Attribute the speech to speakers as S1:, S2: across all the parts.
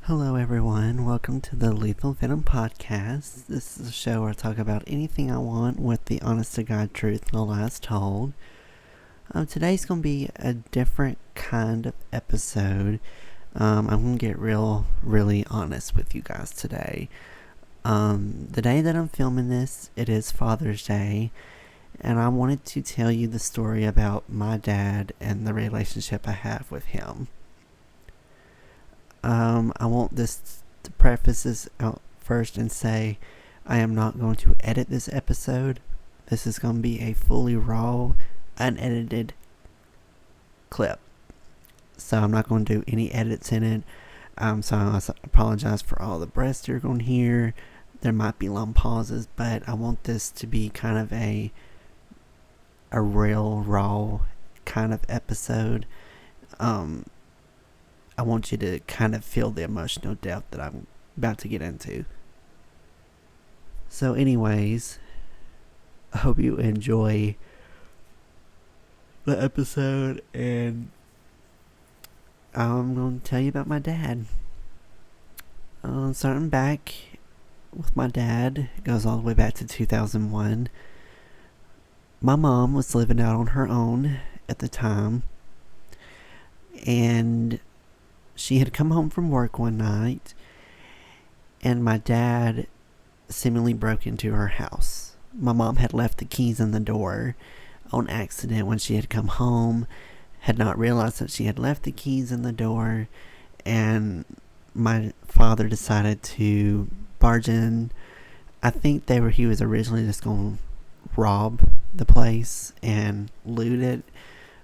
S1: Hello, everyone. Welcome to the Lethal Venom podcast. This is a show where I talk about anything I want with the honest to God truth, no lies told. Today's going to be a different kind of episode. I'm going to get really honest with you guys today. The day that I'm filming this, it is Father's Day, and I wanted to tell you the story about my dad and the relationship I have with him. I want this to preface this out first and say I am not going to edit this episode. This is going to be a fully raw, unedited clip. So I'm not going to do any edits in it. So I apologize for all the breaths you're going to hear. There might be long pauses, but I want this to be kind of a real, raw kind of episode. I want you to kind of feel the emotional depth that I'm about to get into. So anyways, I hope you enjoy the episode, and I'm going to tell you about my dad. Starting back with my dad, it goes all the way back to 2001. My mom was living out on her own at the time, and she had come home from work one night, and my dad seemingly broke into her house. My mom had left the keys in the door on accident when she had come home, had not realized that she had left the keys in the door, and my father decided to barge in. I think he was originally just going to rob the place and loot it.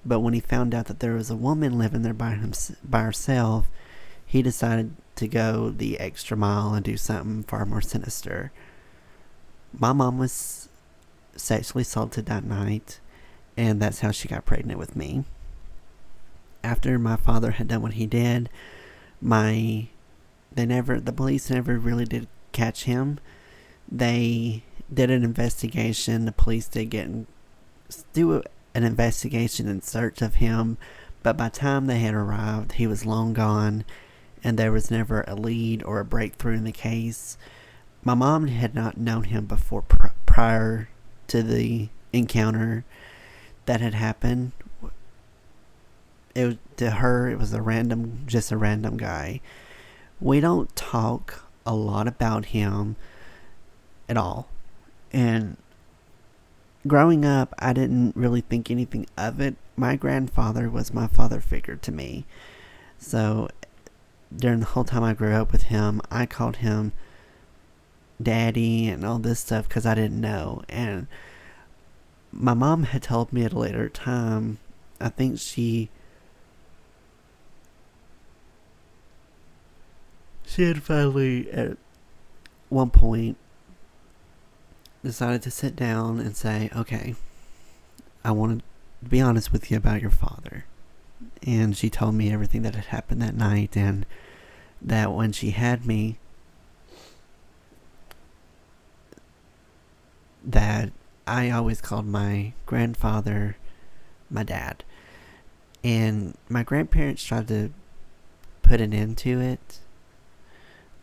S1: But when he found out that there was a woman living there by herself, he decided to go the extra mile and do something far more sinister. My mom was sexually assaulted that night, and that's how she got pregnant with me. After my father had done what he did, the police never really did catch him. They did an investigation. The police did do an investigation in search of him, but by the time they had arrived, he was long gone, and there was never a lead or a breakthrough in the case. My mom had not known him before prior to the encounter that had happened. To her, it was just a random guy. We don't talk a lot about him at all, and growing up, I didn't really think anything of it. My grandfather was my father figure to me. So during the whole time I grew up with him, I called him daddy and all this stuff because I didn't know. And my mom had told me at a later time, I think she had finally at one point decided to sit down and say, okay, I want to be honest with you about your father. And she told me everything that had happened that night, and that when she had me, that I always called my grandfather my dad. And my grandparents tried to put an end to it.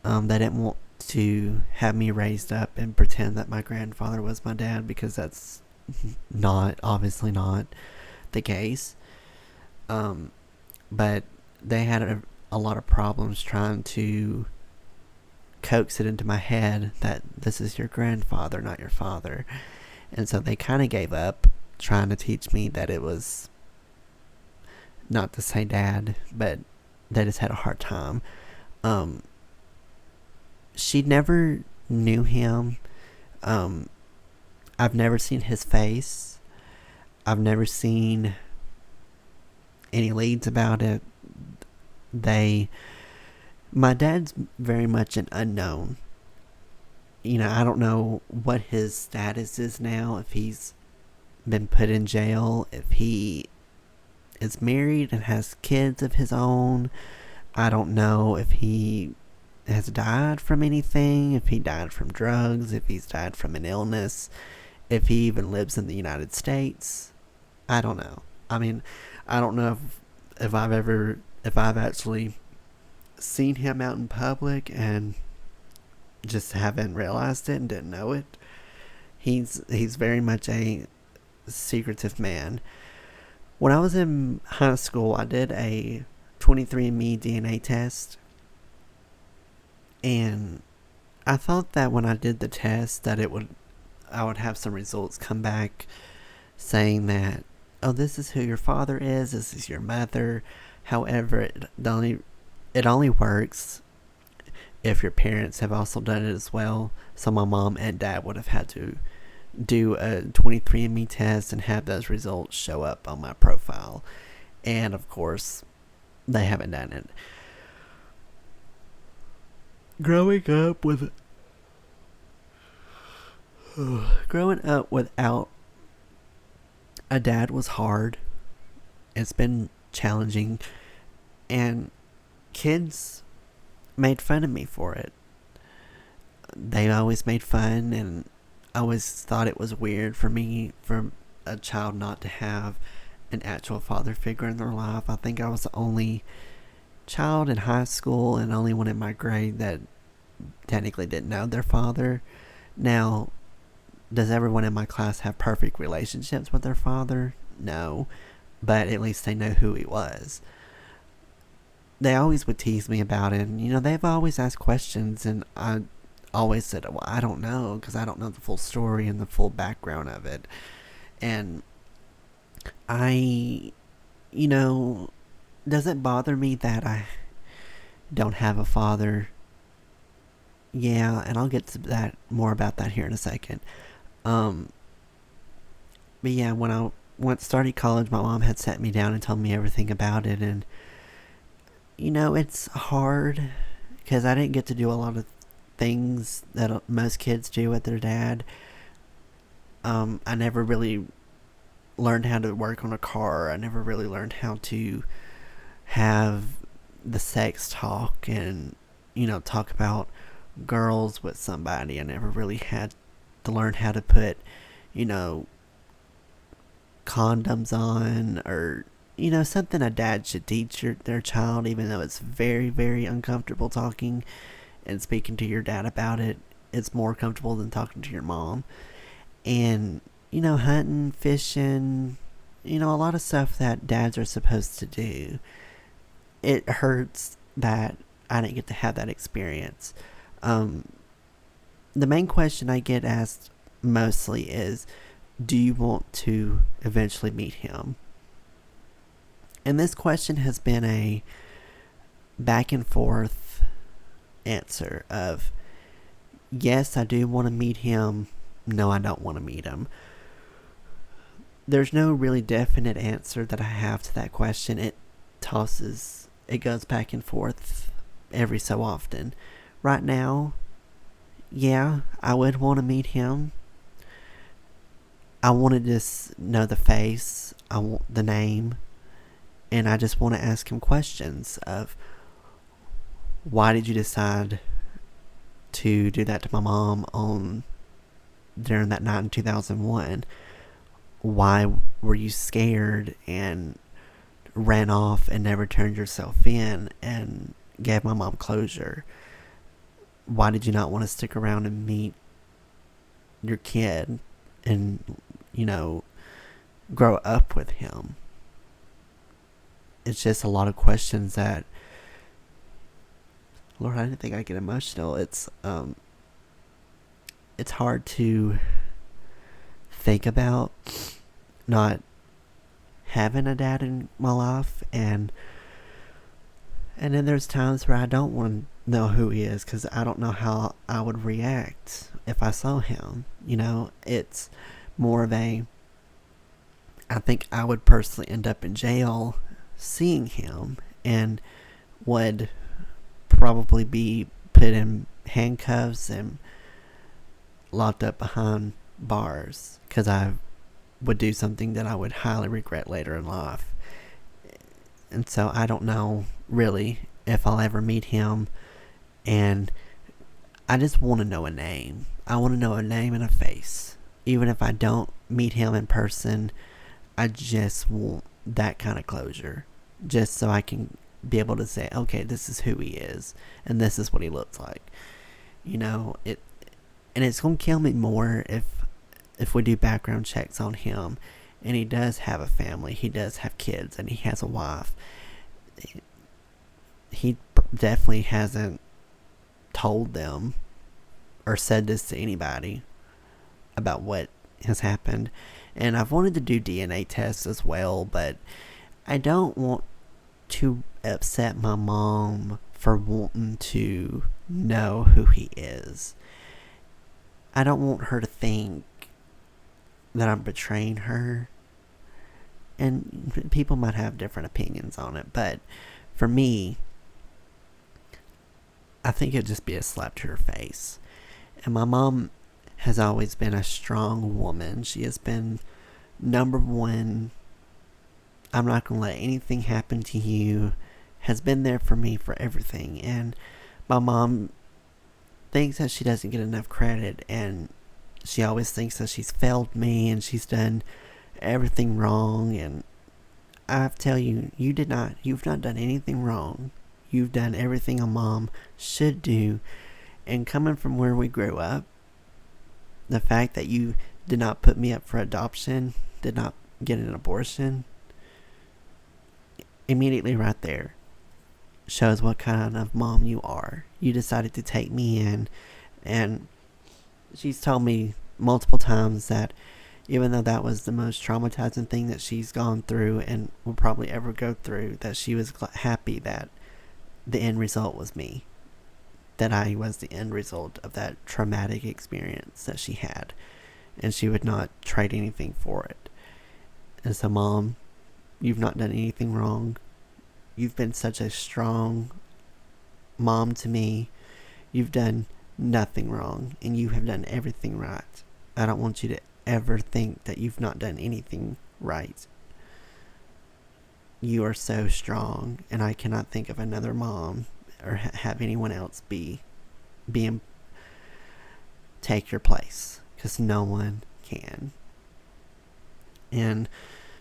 S1: They didn't want to have me raised up and pretend that my grandfather was my dad, because that's obviously not the case. But they had a lot of problems trying to coax it into my head that this is your grandfather, not your father. And so they kind of gave up trying to teach me that it was not to say dad, but they just had a hard time. She never knew him. I've never seen his face. I've never seen any leads about it. My dad's very much an unknown. I don't know what his status is now, if he's been put in jail, if he is married and has kids of his own. I don't know if he has died from anything, if he died from drugs, if he's died from an illness, if he even lives in the United States. I don't know. I mean, I don't know if I've actually seen him out in public and just haven't realized it and didn't know it. He's very much a secretive man. When I was in high school, I did a 23andMe DNA test, and I thought that when I did the test that I would have some results come back saying that, oh, this is who your father is, this is your mother. However, it only works if your parents have also done it as well. So my mom and dad would have had to do a 23andMe test and have those results show up on my profile. And of course, they haven't done it. Growing up without a dad was hard. It's been challenging, and kids made fun of me for it. They always made fun, and I always thought it was weird for a child not to have an actual father figure in their life. I think I was the only child in high school and only one in my grade that technically didn't know their father. Now, does everyone in my class have perfect relationships with their father? No, but at least they know who he was. They always would tease me about it, and they've always asked questions, and I always said, well, I don't know, because I don't know the full story and the full background of it. And does it bother me that I don't have a father? Yeah, and I'll get to more about that here in a second. But yeah, when I started college, my mom had sat me down and told me everything about it, and it's hard because I didn't get to do a lot of things that most kids do with their dad. I never really learned how to work on a car. I never really learned how to have the sex talk and talk about girls with somebody. I never really had to learn how to put condoms on, or something a dad should teach their child, even though it's very, very uncomfortable talking and speaking to your dad about it. It's more comfortable than talking to your mom. And hunting, fishing, a lot of stuff that dads are supposed to do. It hurts that I didn't get to have that experience. The main question I get asked mostly is, do you want to eventually meet him? And this question has been a back and forth answer of, yes, I do want to meet him. No, I don't want to meet him. There's no really definite answer that I have to that question. It goes back and forth every so often. Right now, yeah, I would want to meet him. I want to just know the face, I want the name, and I just want to ask him questions of, why did you decide to do that to my mom during that night in 2001? Why were you scared and ran off and never turned yourself in and gave my mom closure? Why did you not want to stick around and meet your kid and grow up with him? It's just a lot of questions that, Lord, I didn't think I'd get emotional. It's hard to think about not having a dad in my life, and then there's times where I don't want to know who he is because I don't know how I would react if I saw him. It's more of I think I would personally end up in jail seeing him, and would probably be put in handcuffs and locked up behind bars because I would do something that I would highly regret later in life. And so I don't know really if I'll ever meet him, and I just want to know a name. I want to know a name and a face. Even if I don't meet him in person, I just want that kind of closure, just so I can be able to say, okay, this is who he is, and this is what he looks like. And it's gonna kill me more if we do background checks on him, and he does have a family, he does have kids, and he has a wife. He definitely hasn't told them or said this to anybody about what has happened. And I've wanted to do DNA tests as well, but I don't want to upset my mom for wanting to know who he is. I don't want her to think that I'm betraying her. And people might have different opinions on it, but for me, I think it'd just be a slap to her face. And my mom has always been a strong woman. She has been number one. I'm not going to let anything happen to you. Has been there for me for everything. And my mom thinks that she doesn't get enough credit, and she always thinks that she's failed me and she's done everything wrong. And I tell you, you've not done anything wrong. You've done everything a mom should do. And coming from where we grew up, the fact that you did not put me up for adoption, did not get an abortion, immediately right there shows what kind of mom you are. You decided to take me in, and she's told me multiple times that even though that was the most traumatizing thing that she's gone through and will probably ever go through, that she was happy that the end result was me. That I was the end result of that traumatic experience that she had. And she would not trade anything for it. And so, Mom, you've not done anything wrong. You've been such a strong mom to me. You've done nothing wrong, and you have done everything right. I don't want you to ever think that you've not done anything right. You are so strong, and I cannot think of another mom or have anyone else take your place, because no one can. And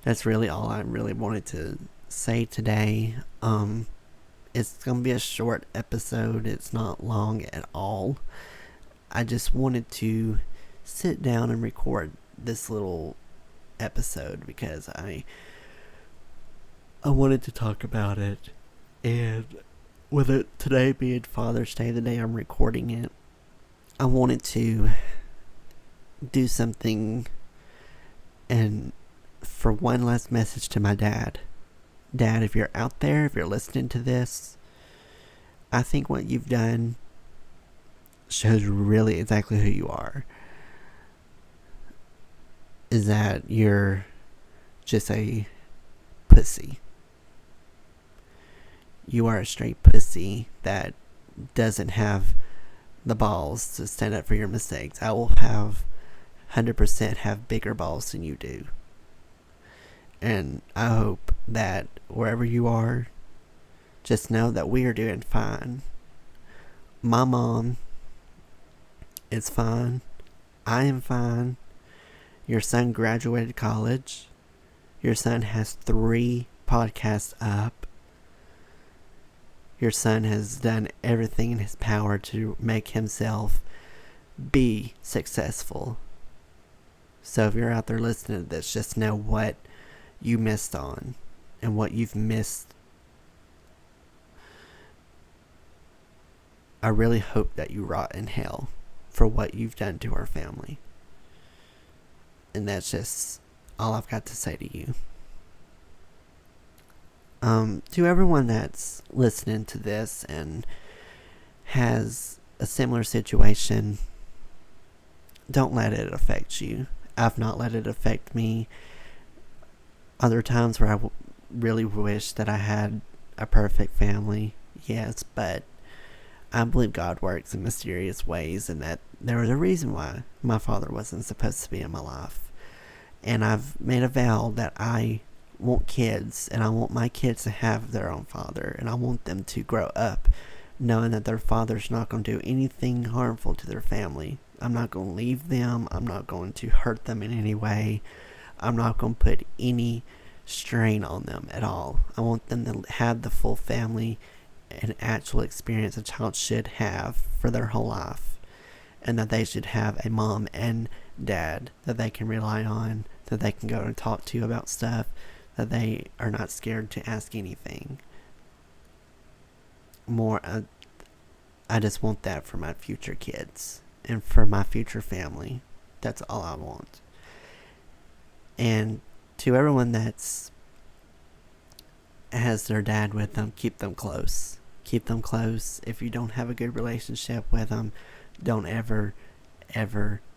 S1: that's really all I really wanted to say today. It's gonna be a short episode. It's not long at all. I just wanted to sit down and record this little episode because I wanted to talk about it. And with it today being Father's Day, the day I'm recording it, I wanted to do something and for one last message to my dad. Dad, if you're out there, if you're listening to this, I think what you've done shows really exactly who you are. Is that you're just a pussy. You are a straight pussy that doesn't have the balls to stand up for your mistakes. I will 100% have bigger balls than you do. And I hope that wherever you are, just know that we are doing fine. My mom is fine. I am fine. Your son graduated college. Your son has 3 podcasts up. Your son has done everything in his power to make himself be successful. So if you're out there listening to this, just know what you missed on and what you've missed. I really hope that you rot in hell for what you've done to our family. And that's just all I've got to say to you. To everyone that's listening to this and has a similar situation, don't let it affect you. I've not let it affect me. Other times where I really wish that I had a perfect family, yes, but I believe God works in mysterious ways, and that there was a reason why my father wasn't supposed to be in my life. And I've made a vow that I want kids, and I want my kids to have their own father, and I want them to grow up knowing that their father's not going to do anything harmful to their family. I'm not going to leave them. I'm not going to hurt them in any way. I'm not going to put any strain on them at all. I want them to have the full family and actual experience a child should have for their whole life. And that they should have a mom and dad that they can rely on, that they can go and talk to about stuff, that they are not scared to ask anything. I just want that for my future kids and for my future family. That's all I want. And to everyone that's has their dad with them, keep them close. Keep them close. If you don't have a good relationship with them, don't ever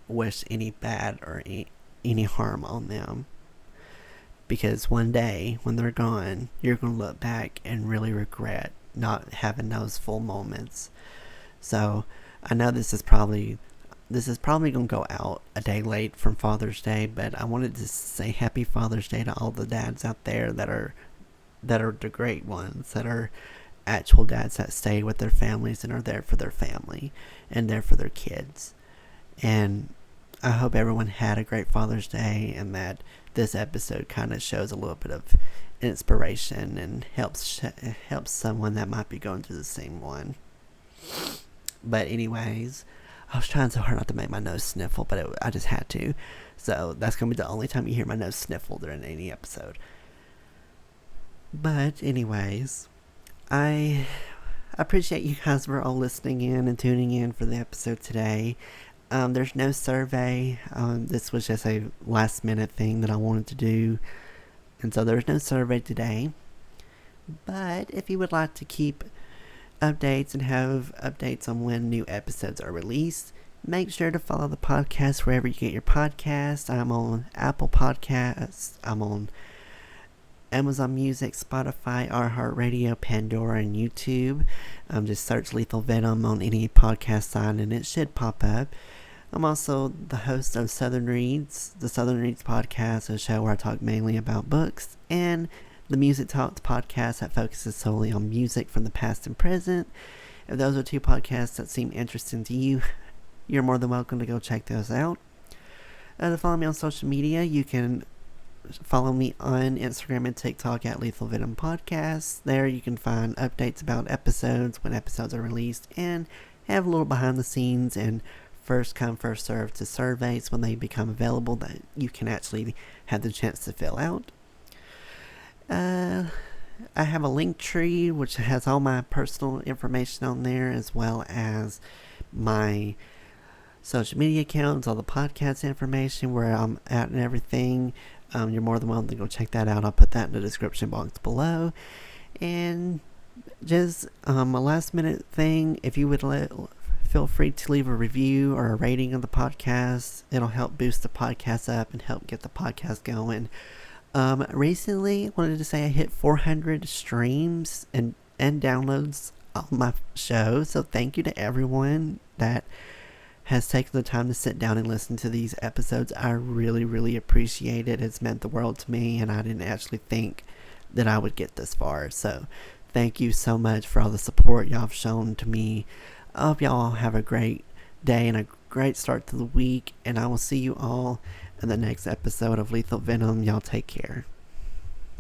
S1: wish any bad or any harm on them. Because one day, when they're gone, you're going to look back and really regret not having those full moments. So, I know this is probably going to go out a day late from Father's Day, but I wanted to say Happy Father's Day to all the dads out there that are the great ones, that are actual dads that stay with their families and are there for their family and there for their kids. And I hope everyone had a great Father's Day, and that this episode kind of shows a little bit of inspiration and helps someone that might be going through the same one. But anyways, I was trying so hard not to make my nose sniffle, but I just had to. So that's going to be the only time you hear my nose sniffle during any episode. But anyways, I appreciate you guys for all listening in and tuning in for the episode today. There's no survey. This was just a last minute thing that I wanted to do. And so there's no survey today. But if you would like to keep updates and have updates on when new episodes are released, make sure to follow the podcast wherever you get your podcasts. I'm on Apple Podcasts. I'm on Amazon Music, Spotify, iHeartRadio, Pandora, and YouTube. Just search Lethal Venom on any podcast site and it should pop up. I'm also the host of Southern Reads, the Southern Reads podcast, a show where I talk mainly about books, and the Music Talks podcast that focuses solely on music from the past and present. If those are two podcasts that seem interesting to you, you're more than welcome to go check those out. To follow me on social media, you can follow me on Instagram and TikTok at Lethal Venom Podcast. There you can find updates about episodes, when episodes are released, and have a little behind the scenes and first come, first serve to surveys when they become available that you can actually have the chance to fill out. I have a link tree which has all my personal information on there, as well as my social media accounts, all the podcast information, where I'm at and everything. You're more than welcome to go check that out. I'll put that in the description box below. And just a last minute thing, if you would feel free to leave a review or a rating of the podcast. It'll help boost the podcast up and help get the podcast going. Recently, I wanted to say I hit 400 streams and downloads on my show. So thank you to everyone that has taken the time to sit down and listen to these episodes. I really, really appreciate it. It's meant the world to me, and I didn't actually think that I would get this far. So thank you so much for all the support y'all have shown to me. I hope y'all have a great day and a great start to the week, and I will see you all in the next episode of Lethal Venom. Y'all take care.